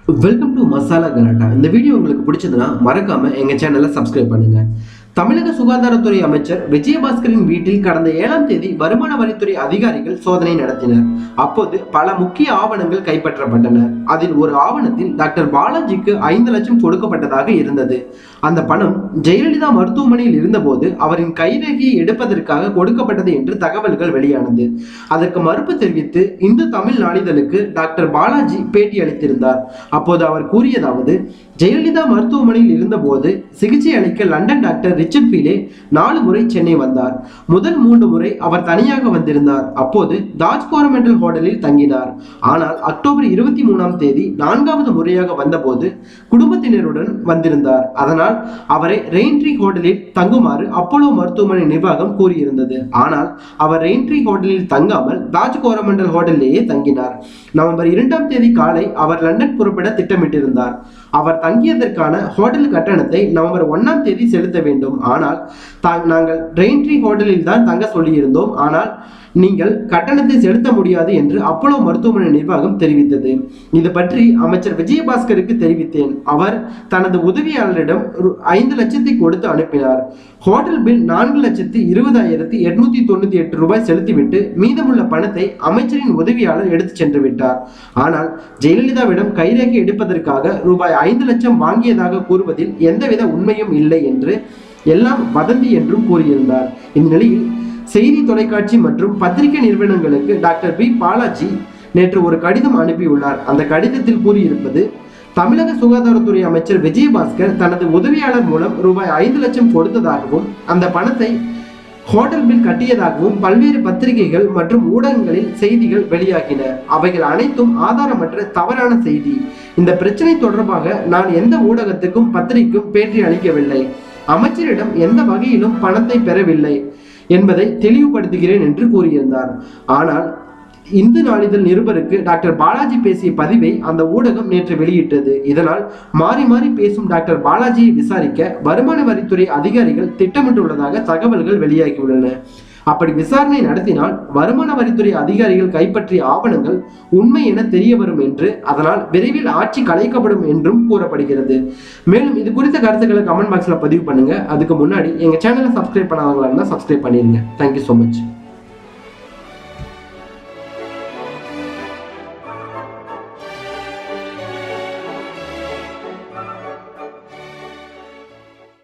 Welcome to masala கலாட்டா. இந்த video உங்களுக்கு பிடிச்சதுன்னா மறக்காம எங்க சேனலை சப்ஸ்கிரைப் பண்ணுங்க. தமிழக சுகாதாரத்துறை அமைச்சர் விஜயபாஸ்கரின் வீட்டில் கடந்த 7ஆம் தேதி வருமான வரித்துறை அதிகாரிகள் சோதனை நடத்தினர். அப்போது பல முக்கிய ஆவணங்கள் கைப்பற்றப்பட்டன. அதில் ஒரு ஆவணத்தில் டாக்டர் பாலாஜிக்கு 5 லட்சம் கொடுக்கப்பட்டதாக இருந்தது. அந்த பணம் ஜெயலலிதா மருத்துவமனையில் இருந்தபோது அவரின் கைரேகையை எடுப்பதற்காக கொடுக்கப்பட்டது என்று தகவல்கள் வெளியானது. அதற்கு மறுப்பு தெரிவித்து இந்து தமிழ் நாளிதழுக்கு டாக்டர் பாலாஜி பேட்டி அளித்திருந்தார். அப்போது அவர் கூறியதாவது: ஜெயலலிதா மருத்துவமனையில் இருந்தபோது சிகிச்சை அளிக்க லண்டன் டாக்டர் ரிச்சர்ட் பீலே 4 முறை சென்னை வந்தார். முதல் 3 முறை அவர் தனியாக வந்திருந்தார். அப்போது தாஜ் கோரமெண்டல் ஹோட்டலில் தங்கினார். ஆனால் அக்டோபர் 23ஆம் தேதி 4வது முறையாக வந்தபோது குடும்பத்தினருடன் வந்திருந்தார். அதனால் அவரை ரெயின்ட்ரி ஹோட்டலில் தங்குமாறு அப்போலோ மருத்துவமனை நிர்வாகம் கூறியிருந்தது. ஆனால் அவர் ரெயின்ட்ரி ஹோட்டலில் தங்காமல் தாஜ் கோரமெண்டல் ஹோட்டலிலேயே தங்கினார். நவம்பர் 2ஆம் தேதி காலை அவர் லண்டன் புறப்பட திட்டமிட்டிருந்தார். அவர் தங்கியதற்கான ஹோட்டல் கட்டணத்தை நவம்பர் 1ஆம் தேதி செலுத்த வேண்டும். ஆனால் நாங்கள் ரெயின்ட்ரி ஹோட்டலில் தான் தங்க சொல்லியிருந்தோம். ஆனால் நீங்கள் கட்டணத்தை செலுத்த முடியாது என்று அப்போலோ மருத்துவமனை நிர்வாகம் தெரிவித்தது. இது பற்றி அமைச்சர் விஜயபாஸ்கருக்கு தெரிவித்தேன். அவர் தனது உதவியாளரிடம் 5 லட்சத்தை கொடுத்து அனுப்பினார். ஹோட்டல் பில் 4,20,898 ரூபாய் செலுத்திவிட்டு மீதமுள்ள பணத்தை அமைச்சரின் உதவியாளர் எடுத்து சென்று விட்டார். ஆனால் ஜெயலலிதாவிடம் கைரேகை எடுப்பதற்காக ரூபாய் 5 லட்சம் வாங்கியதாக கூறுவதில் எந்தவித உண்மையும் இல்லை என்று, எல்லாம் வதந்தி என்றும் கூறியிருந்தார். இந்நிலையில் செய்தி தொலைக்காட்சி மற்றும் பத்திரிகை நிறுவனங்களுக்கு டாக்டர் பி பாலாஜி நேற்று ஒரு கடிதம் அனுப்பியுள்ளார். அந்த கடிதத்தில் கூறியிருப்பது: தமிழக சுகாதாரத்துறை அமைச்சர் விஜயபாஸ்கர் தனது உதவியாளர் மூலம் ரூபாய் 5 லட்சம் கொடுத்ததாகவும் அந்த பணத்தை ஹோட்டல் பில் கட்டியதாகவும் பல்வேறு பத்திரிகைகள் மற்றும் ஊடகங்களில் செய்திகள் வெளியாகின. அவைகள் அனைத்தும் ஆதாரமற்ற தவறான செய்தி. இந்த பிரச்சனை தொடர்பாக நான் எந்த ஊடகத்துக்கும் பத்திரிகைக்கும் பேட்டி அளிக்கவில்லை. அமைச்சரிடம் எந்த வகையிலும் பணத்தை பெறவில்லை என்பதை தெளிவுபடுத்துகிறேன் என்று கூறியிருந்தார். ஆனால் இந்து நாளிதழ் நிருபருக்கு டாக்டர் பாலாஜி பேசிய பதிவை அந்த ஊடகம் நேற்று வெளியிட்டது. இதனால் மாறி மாறி பேசும் டாக்டர் பாலாஜியை விசாரிக்க வருமான வரித்துறை அதிகாரிகள் திட்டமிட்டுள்ளதாக தகவல்கள் வெளியாகியுள்ளன. அப்படி விசாரணை நடத்தினால் வருமான வரித்துறை அதிகாரிகள் கைப்பற்றிய ஆவணங்கள் உண்மை என தெரிய வரும் என்று, அதனால் விரைவில் ஆட்சி கலைக்கப்படும் என்றும் கூறப்படுகிறது. மேலும் இது குறித்த கருத்துக்களை கமெண்ட் பாக்ஸ்ல பதிவு பண்ணுங்க. அதுக்கு முன்னாடி எங்க சேனலை சப்ஸ்கிரைப் பண்ணாதவங்களா இருந்தால் சப்ஸ்கிரைப் பண்ணிருங்க. Thank you so much.